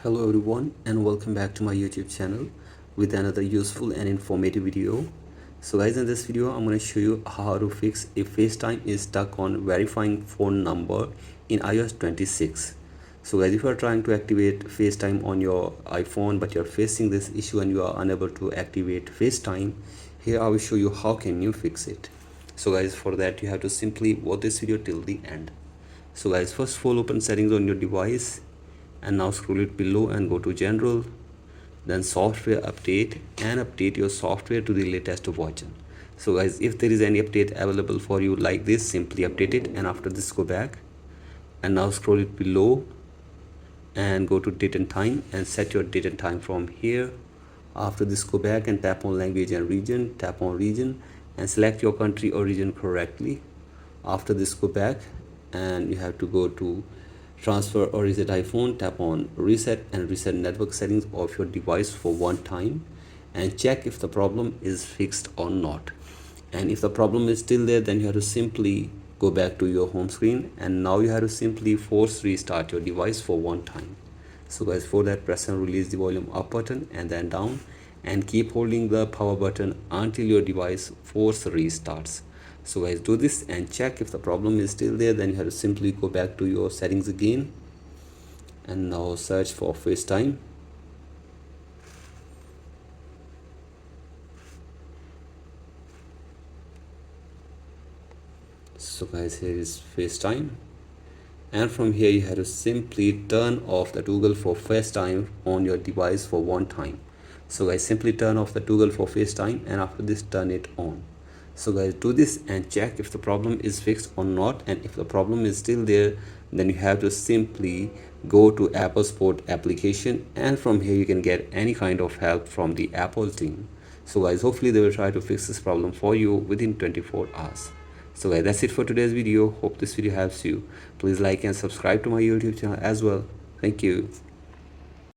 Hello everyone and welcome back to my YouTube channel with another useful and informative video. So guys, in this video I'm going to show you how to fix if FaceTime is stuck on verifying phone number in iOS 26. So guys, if you are trying to activate FaceTime on your iPhone but you're facing this issue and you are unable to activate FaceTime, here I will show you how can you fix it. So guys, for that you have to simply watch this video till the end. So guys, first of all, open settings on your device and now scroll it below and go to general, then software update, and update your software to the latest version. So guys, if there is any update available for you like this, simply update it, and after this go back and now scroll it below and go to date and time and set your date and time from here. After this go back and tap on language and region, tap on region and select your country or region correctly. After this go back and you have to go to transfer or reset iPhone, tap on reset and reset network settings of your device for one time and check if the problem is fixed or not. And if the problem is still there, then you have to simply go back to your home screen and now you have to simply force restart your device for one time. So guys, for that, press and release the volume up button and then down and keep holding the power button until your device force restarts. So guys, do this and check if the problem is still there, then you have to simply go back to your settings again and now search for FaceTime. So guys, here is FaceTime, and from here you have to simply turn off the toggle for FaceTime on your device for one time. So guys, simply turn off the toggle for FaceTime and after this turn it on. So guys, do this and check if the problem is fixed or not, and if the problem is still there, then you have to simply go to Apple Support application and from here you can get any kind of help from the Apple team. So guys, hopefully they will try to fix this problem for you within 24 hours. So guys, that's it for today's video. Hope this video helps you. Please like and subscribe to my YouTube channel as well. Thank you.